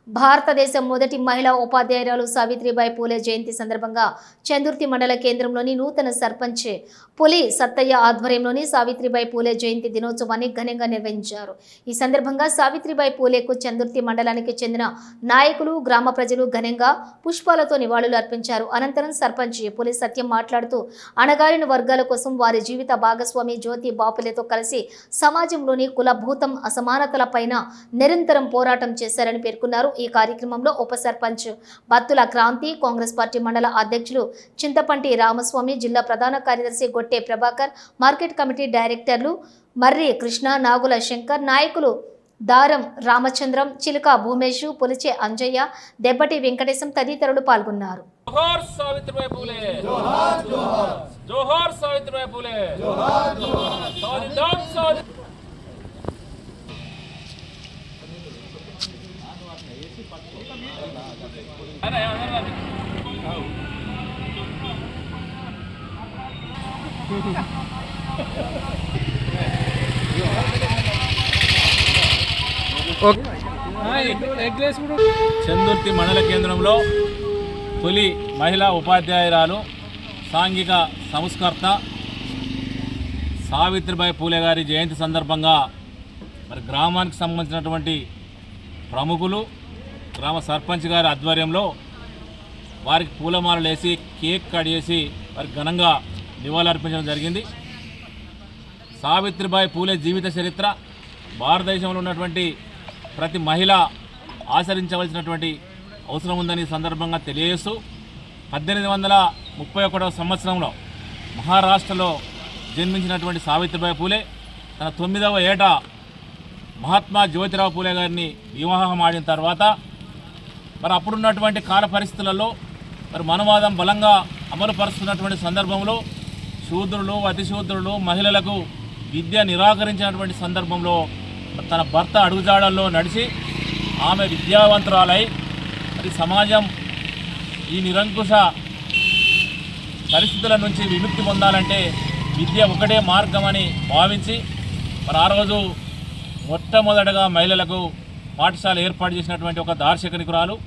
భారతదేశం మొదటి మహిళా ఉపాధ్యాయురాలు సావిత్రిబాయి పూలే జయంతి సందర్భంగా చందుర్తి మండల కేంద్రంలోని నూతన సర్పంచ్ పులి సత్తయ్య ఆధ్వర్యంలోని సావిత్రిబాయి పూలే జయంతి దినోత్సవాన్ని ఘనంగా నిర్వహించారు. ఈ సందర్భంగా సావిత్రిబాయి పూలేకు చందుర్తి మండలానికి చెందిన నాయకులు, గ్రామ ప్రజలు ఘనంగా పుష్పాలతో నివాళులు అర్పించారు. అనంతరం సర్పంచ్ పులి సత్యం మాట్లాడుతూ అణగారిన వర్గాల కోసం వారి జీవిత భాగస్వామి జ్యోతి బాపులేతో కలిసి సమాజంలోని కులభూతం అసమానతలపైన నిరంతరం పోరాటం చేశారని పేర్కొన్నారు. ఈ కార్యక్రమంలో ఉప సర్పంచ్ బత్తుల క్రాంతి, కాంగ్రెస్ పార్టీ మండల అధ్యక్షులు చింతపంటి రామస్వామి, జిల్లా ప్రధాన కార్యదర్శి గొట్టె ప్రభాకర్, మార్కెట్ కమిటీ డైరెక్టర్లు మర్రి కృష్ణ, నాగుల శంకర్, నాయకులు దారం రామచంద్రం, చిలుక భూమేషు, పులిచే అంజయ్య, దెబ్బటి వెంకటేశం తదితరులు పాల్గొన్నారు. జోహార్ సావిత్రిబాయి పూలే, జోహార్ జోహార్, జోహార్ సావిత్రిబాయి పూలే, జోహార్ జోహార్, సాధిద్దాం సాధిద్దాం. చందుర్తి మండల కేంద్రంలో తొలి మహిళా ఉపాధ్యాయురాలు, సాంఘిక సంస్కర్త సావిత్రిబాయి పూలే గారి జయంతి సందర్భంగా మరి గ్రామానికి సంబంధించినటువంటి ప్రముఖులు, గ్రామ సర్పంచ్ గారి ఆధ్వర్యంలో వారికి పూలమాలలు వేసి కేక్ కట్ చేసి వారికి ఘనంగా నివాళులర్పించడం జరిగింది. సావిత్రిబాయి పూలే జీవిత చరిత్ర భారతదేశంలో ఉన్నటువంటి ప్రతి మహిళ ఆచరించవలసినటువంటి అవసరం ఉందని సందర్భంగా తెలియజేస్తూ 1831 సంవత్సరంలో మహారాష్ట్రలో జన్మించినటువంటి సావిత్రిబాయి పూలే తన 9వ ఏట మహాత్మా జ్యోతిరావు పూలే గారిని వివాహం ఆడిన తర్వాత మరి అప్పుడున్నటువంటి కాల పరిస్థితులలో మరి మనవాదం బలంగా అమలుపరుస్తున్నటువంటి సందర్భంలో శూద్రులు, అతిశూద్రులు, మహిళలకు విద్య నిరాకరించినటువంటి సందర్భంలో తన భర్త అడుగుజాడల్లో నడిచి ఆమె విద్యావంతురాలై మరి సమాజం ఈ నిరంకుశ పరిస్థితుల నుంచి విముక్తి పొందాలంటే విద్య ఒకటే మార్గమని భావించి మరి ఆ రోజు మొట్టమొదటగా మహిళలకు పాఠశాల ఏర్పాటు చేసినటువంటి ఒక దార్శనికురాలు.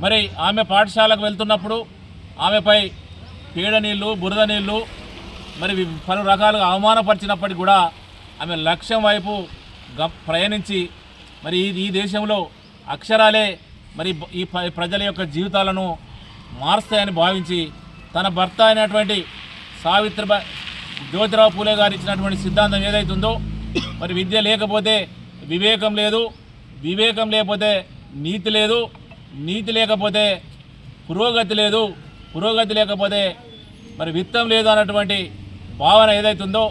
మరి ఆమె పాఠశాలకు వెళ్తున్నప్పుడు ఆమెపై పీడ నీళ్ళు, బురద నీళ్ళు మరి పలు రకాలుగా అవమానపరిచినప్పటికీ కూడా ఆమె లక్ష్యం వైపు ప్రయాణించి మరి ఈ దేశంలో అక్షరాలే మరి ఈ ప్రజల యొక్క జీవితాలను మారుస్తాయని భావించి తన భర్త అయినటువంటి సావిత్రిబాయి జ్యోతిరావు పూలే గారు ఇచ్చినటువంటి సిద్ధాంతం ఏదైతుందో మరి విద్య లేకపోతే వివేకం లేదు, వివేకం లేకపోతే నీతి లేదు, నీతి లేకపోతే పురోగతి లేదు, పురోగతి లేకపోతే మరి విత్తం లేదు అన్నటువంటి భావన ఏదైతుందో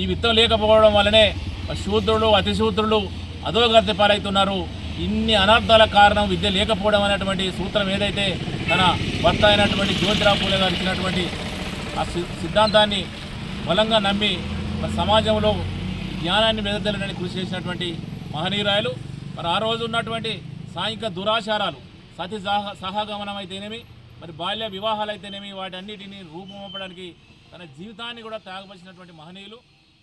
ఈ విత్తం లేకపోవడం వల్లనే శూద్రులు, అతిశూద్రులు అధోగతి పాలవుతున్నారు. ఇన్ని అనర్థాల కారణం విద్య లేకపోవడం అనేటువంటి సూత్రం ఏదైతే తన భర్త అయినటువంటి జ్యోతిరావు పూలే గారు ఇచ్చినటువంటి ఆ సిద్ధాంతాన్ని బలంగా నమ్మి సమాజంలో జ్ఞానాన్ని వెదజల్లడానికి కృషి చేసినటువంటి మహనీయురాయలు. మరి ఆ రోజు ఉన్నటువంటి సాంఘిక దురాచారాలు, సతి సహగమనం అయితేనేమి, మరి బాల్య వివాహాలు అయితేనేమి, వాటన్నిటిని రూపుమాపడానికి తన జీవితాన్ని కూడా త్యాగపరిచినటువంటి మహనీయులు.